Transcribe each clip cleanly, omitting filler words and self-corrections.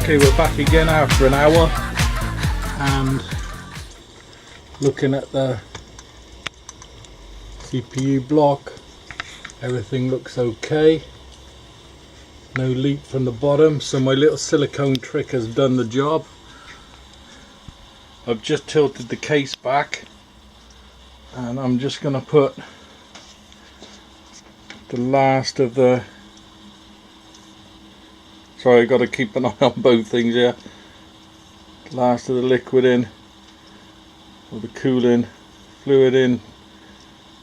Okay, we're back again after an hour and looking at the CPU block. Everything looks okay, no leak from the bottom, so my little silicone trick has done the job. I've just tilted the case back and I'm just going to put the last of the, sorry, I've got to keep an eye on both things here, last of the liquid in, or the cooling fluid in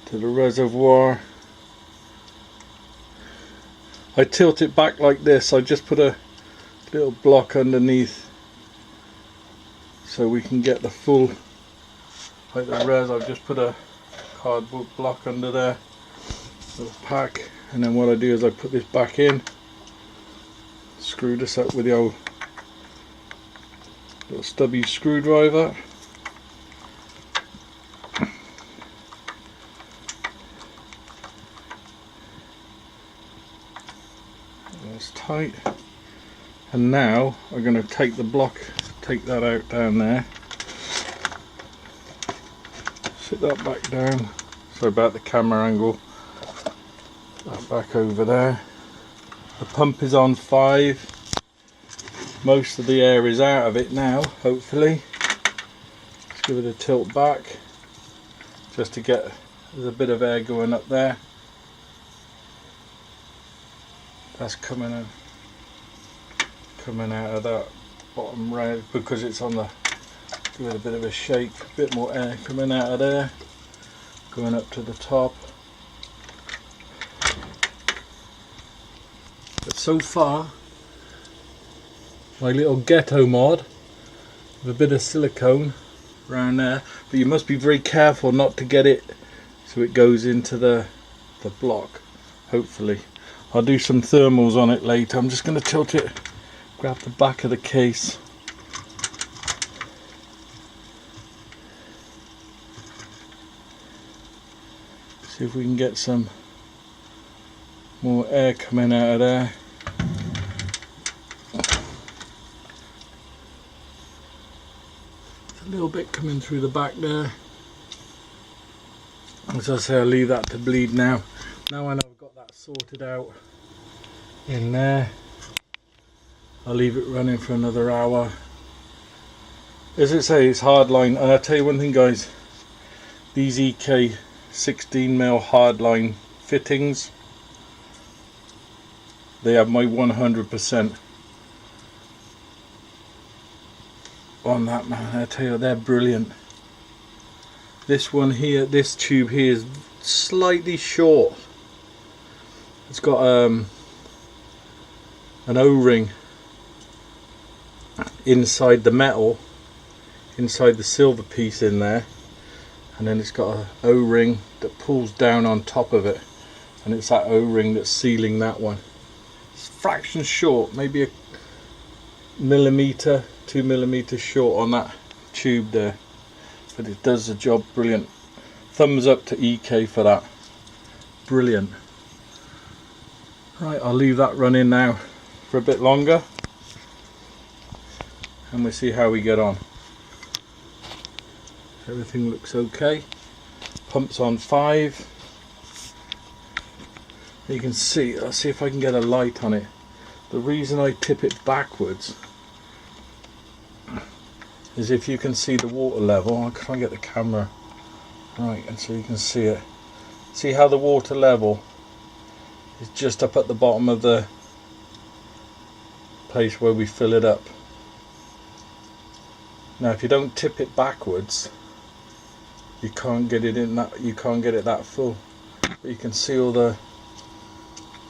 to the reservoir. I tilt it back like this. I just put a little block underneath so we can get the full, like the res. I've just put a cardboard block under there, little pack, and then what I do is I put this back in, screw this up with the old little stubby screwdriver. That's tight, and now I'm going to take the block, take that out down there, sit that back down, sorry about the camera angle, that back over there. The pump is on 5, most of the air is out of it now, hopefully. Let's give it a tilt back just to get, there's a bit of air going up there. That's coming out of that bottom rail because it's on the, give it a bit of a shake, a bit more air coming out of there, going up to the top. But so far, my little ghetto mod with a bit of silicone around there, but you must be very careful not to get it so it goes into the block, hopefully. I'll do some thermals on it later. I'm just going to tilt it, grab the back of the case. See if we can get some more air coming out of there. A little bit coming through the back there. As I say, I'll leave that to bleed now. Now I know I've got that sorted out in there, I'll leave it running for another hour. As I say, it's hardline, and I'll tell you one thing guys, these EK 16mm hardline fittings, they have my 100% on that, man. I tell you, they're brilliant. This one here, this tube here is slightly short. It's got an O-ring inside the metal, inside the silver piece in there, and then it's got an O-ring that pulls down on top of it, and it's that O-ring that's sealing that one. It's fraction short, maybe a millimetre, 2 millimeters short on that tube there, but it does the job brilliant. Thumbs up to EK for that, brilliant. Right, I'll leave that running now for a bit longer and we'll see how we get on. Everything looks okay. Pump's on 5. You can see, I'll see if I can get a light on it. The reason I tip it backwards is if you can see the water level. I'll try and get the camera right and so you can see it. See how the water level is just up at the bottom of the place where we fill it up. Now if you don't tip it backwards, you can't get it in that, you can't get it that full. But you can see all the,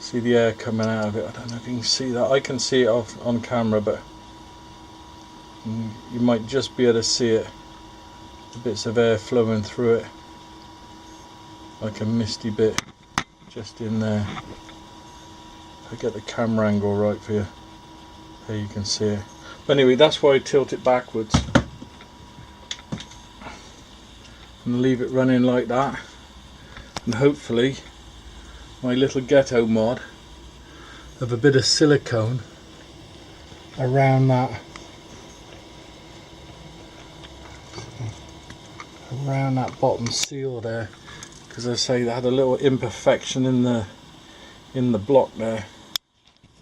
see the air coming out of it. I don't know if you can see that. I can see it on camera, but you might just be able to see it. The bits of air flowing through it, like a misty bit just in there. If I get the camera angle right for you, there you can see it. But anyway, that's why I tilt it backwards. And leave it running like that, and hopefully my little ghetto mod of a bit of silicone around that bottom seal there, because I say they had a little imperfection in the block there.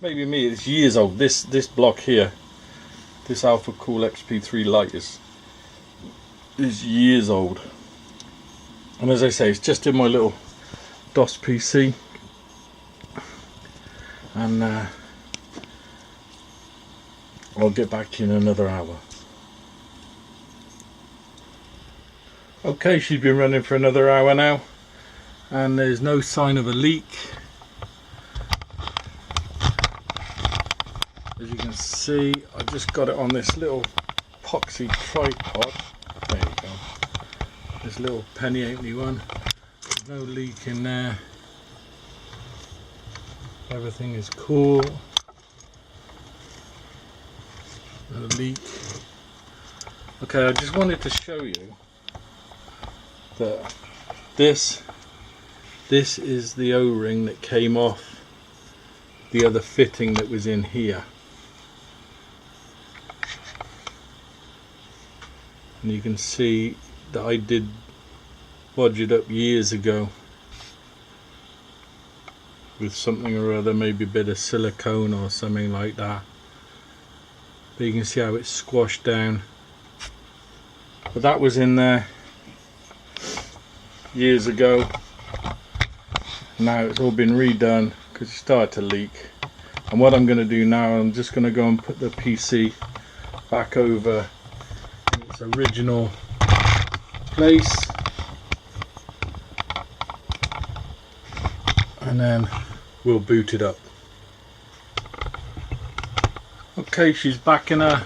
Maybe me, it's years old. This block here, this Water-Cooled XP3 light is years old, and as I say, it's just in my little DOS PC, and I'll get back to you in another hour. Okay, she's been running for another hour now, and there's no sign of a leak. As you can see, I just got it on this little epoxy tripod. There you go. This little penny halfpenny one. There's no leak in there. Everything is cool. No leak. Okay, I just wanted to show you that this is the O-ring that came off the other fitting that was in here. And you can see that I did bodge it up years ago with something or other, maybe a bit of silicone or something like that. But you can see how it's squashed down. But that was in there years ago. Now it's all been redone because it started to leak. And what I'm going to do now, I'm just going to go and put the PC back over in its original place, and then we'll boot it up. Okay, she's back in her,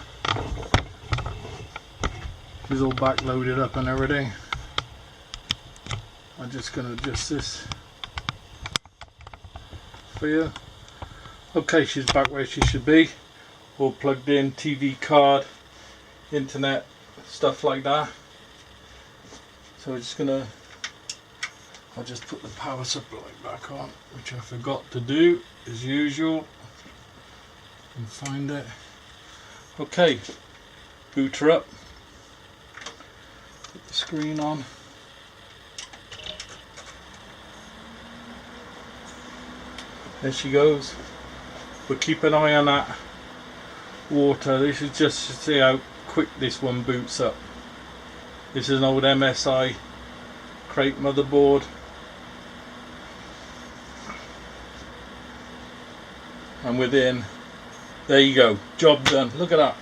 she's all back loaded up and everything. I'm just going to adjust this for you. Okay, she's back where she should be, all plugged in, TV card, internet, stuff like that. So we're just gonna, I'll just put the power supply back on, which I forgot to do as usual, and find it. Okay, boot her up, put the screen on. There she goes. But keep an eye on that water. This is just to see how quick this one boots up. This is an old MSI crate motherboard. And within, there you go, job done. Look at that.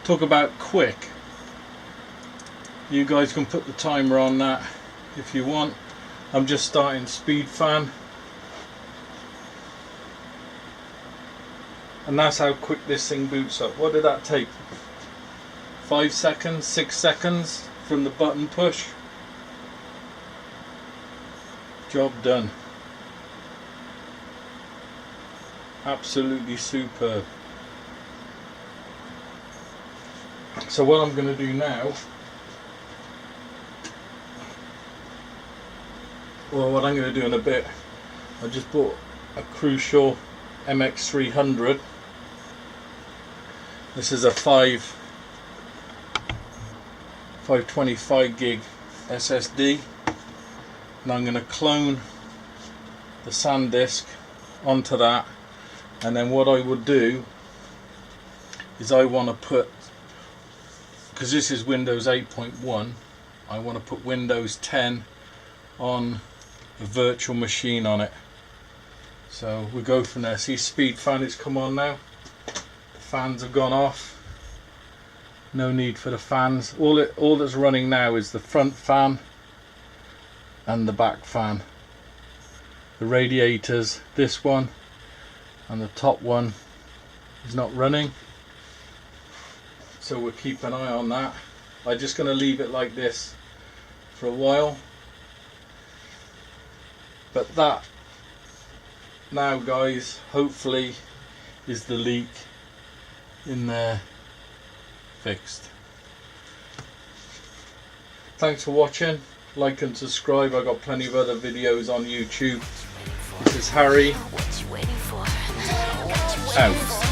Talk about quick. You guys can put the timer on that if you want. I'm just starting speed fan. And that's how quick this thing boots up. What did that take? 5 seconds, 6 seconds from the button push. Job done. Absolutely superb. So what I'm going to do now, well, what I'm going to do in a bit, I just bought a Crucial MX300. This is a 525 gig SSD, and I'm going to clone the SanDisk onto that, and then what I will do is I want to put, because this is Windows 8.1, I want to put Windows 10 on a virtual machine on it. So we go from there. See, speed fan has come on now. The fans have gone off. No need for the fans. All that's running now is the front fan and the back fan. The radiators, this one and the top one, is not running. So we'll keep an eye on that. I'm just going to leave it like this for a while. But that now, guys, hopefully is the leak in there fixed. Thanks for watching. Like and subscribe. I've got plenty of other videos on YouTube. This is Harry out.